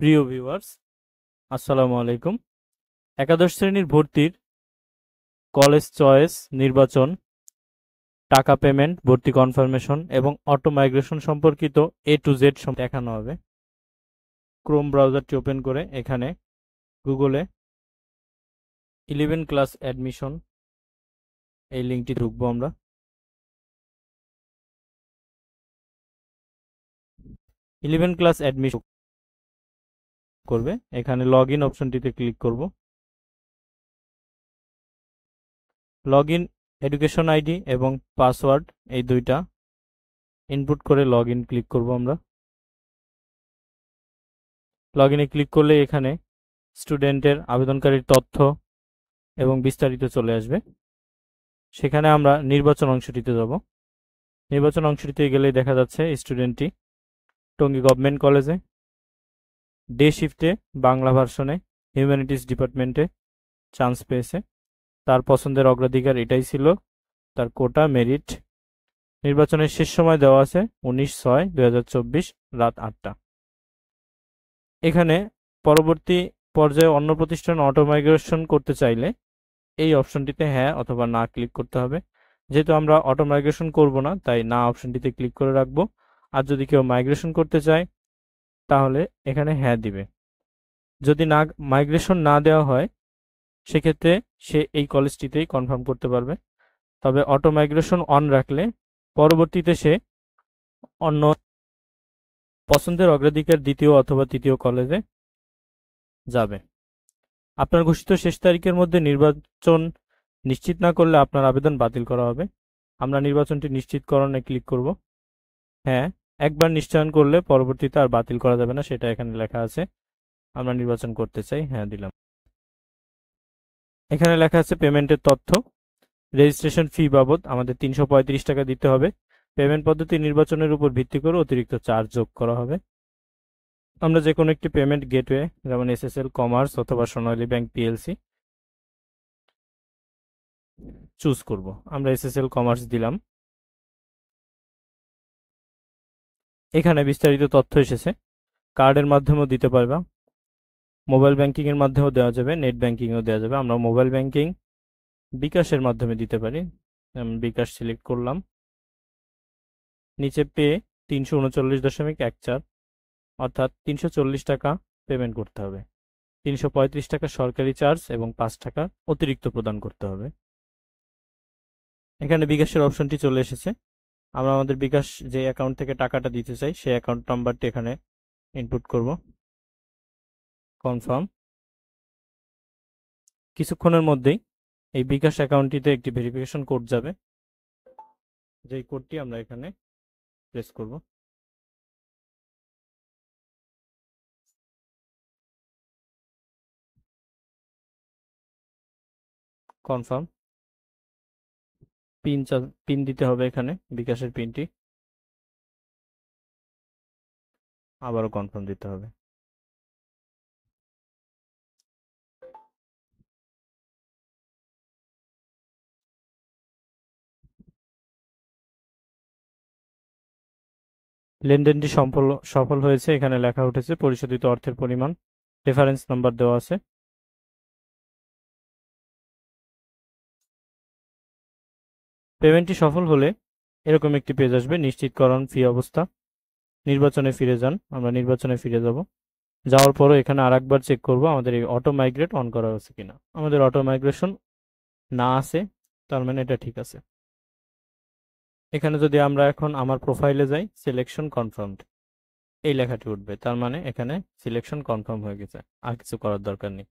প্রিয় ভিউয়ার্স, আসসালামু আলাইকুম। একাদশ শ্রেণীর ভর্তির কলেজ চয়েস নির্বাচন, টাকা পেমেন্ট, ভর্তি কনফার্মেশন এবং অটো মাইগ্রেশন সম্পর্কিত এ টু জেড দেখানো হবে। ক্রোম ব্রাউজারটি ওপেন করে এখানে গুগলে 11 ক্লাস অ্যাডমিশন এই লিঙ্কটি ঢুকবো আমরা। 11 ক্লাস অ্যাডমিশন করবে, এখানে লগ ইন অপশনটিতে ক্লিক করব। লগ ইন এডুকেশন আইডি এবং পাসওয়ার্ড এই দুইটা ইনপুট করে লগ ইন ক্লিক করব আমরা। লগ ইনে ক্লিক করলে এখানে স্টুডেন্টের আবেদনকারীর তথ্য এবং বিস্তারিত চলে আসবে। সেখানে আমরা নির্বাচন অংশটিতে যাব। নির্বাচন অংশটিতে গেলে দেখা যাচ্ছে স্টুডেন্টটি টঙ্গী গভর্নমেন্ট কলেজে ডে শিফটে বাংলা ভার্সনে হিউম্যানিটিস ডিপার্টমেন্টে চান্স পেয়েছে। তার পছন্দের অগ্রাধিকার এটাই ছিল, তার কোটা মেরিট। নির্বাচনের শেষ সময় দেওয়া আছে 19/6/2024 রাত 8টা। এখানে পরবর্তী পর্যায়ে অন্য প্রতিষ্ঠান অটো মাইগ্রেশন করতে চাইলে এই অপশনটিতে হ্যাঁ অথবা না ক্লিক করতে হবে। যেহেতু আমরা অটো মাইগ্রেশন করব না, তাই না অপশনটিতে ক্লিক করে রাখবো। আর যদি কেউ মাইগ্রেশন করতে চায় তাহলে এখানে হ্যাঁ দিবে। যদি না মাইগ্রেশন না দেওয়া হয় সেক্ষেত্রে সে এই কলেজটিতেই কনফার্ম করতে পারবে। তবে অটো মাইগ্রেশন অন রাখলে পরবর্তীতে সে অন্য পছন্দের অগ্রাধিকার দ্বিতীয় অথবা তৃতীয় কলেজে যাবে। আপনার ঘোষিত শেষ তারিখের মধ্যে নির্বাচন নিশ্চিত না করলে আপনার আবেদন বাতিল করা হবে। আমরা নির্বাচনটি নিশ্চিতকরণে ক্লিক করব। হ্যাঁ, একবার নিশ্চয়ন করলে পরবর্তীতে আর বাতিল করা যাবে না, সেটা এখানে লেখা আছে। আমরা নির্বাচন করতে চাই, হ্যাঁ দিলাম। এখানে লেখা আছে পেমেন্টের তথ্য। রেজিস্ট্রেশন ফি বাবদ আমাদের 335 টাকা দিতে হবে। পেমেন্ট পদ্ধতি নির্বাচনের উপর ভিত্তি করে অতিরিক্ত চার্জ যোগ করা হবে। আমরা যে কোনো একটি পেমেন্ট গেটওয়ে যেমন এসএসএল কমার্স অথবা সোনালী ব্যাংক পিএলসি চুজ করব। আমরা এসএসএল কমার্স দিলাম। এখানে বিস্তারিত তথ্য এসেছে। কার্ডের মাধ্যমেও দিতে পারবা, মোবাইল ব্যাংকিং এর মাধ্যমেও দেওয়া যাবে, নেট ব্যাংকিংও দেওয়া যাবে। আমরা মোবাইল ব্যাংকিং বিকাশের মাধ্যমে দিতে পারি। বিকাশ সিলেক্ট করলাম। নিচে পে 339.14, অর্থাৎ 340 টাকা পেমেন্ট করতে হবে। 335 টাকা সরকারি চার্জ এবং 5 টাকা অতিরিক্ত প্রদান করতে হবে। এখানে বিকাশের অপশনটি চলে এসেছে। আমরা আমাদের বিকাশ যে অ্যাকাউন্ট থেকে টাকাটা দিতে চাই সেই অ্যাকাউন্ট নাম্বারটি এখানে ইনপুট করব। কনফার্ম। কিছুক্ষণের মধ্যেই এই বিকাশ অ্যাকাউন্টটিতে একটি ভেরিফিকেশন কোড যাবে, যেই কোডটি আমরা এখানে প্রেস করব। কনফার্ম। পিন দিতে হবে এখানে, বিকাশের পিনটি আবারও কনফার্ম দিতে হবে। লেনদেনটি সফল হয়েছে। এখানে লেখা উঠেছে পরিশোধিত অর্থের পরিমাণ, রেফারেন্স নাম্বার দেওয়া আছে। পেমেন্টটি সফল হলে এরকম একটি পেজ আসবে, নিশ্চিতকরণ ফি অবস্থা। নির্বাচনে ফিরে যান। আমরা নির্বাচনে ফিরে যাব। যাওয়ার পরও এখানে আরেকবার চেক করব আমাদের এই অটো মাইগ্রেট অন করা আছে কিনা। আমাদের অটো মাইগ্রেশন না আছে, তার মানে এটা ঠিক আছে। এখানে যদি আমরা এখন আমার প্রোফাইলে যাই, সিলেকশন কনফার্মড এই লেখাটি উঠবে, তার মানে এখানে সিলেকশন কনফার্ম হয়ে গেছে, আর কিছু করার দরকার নেই।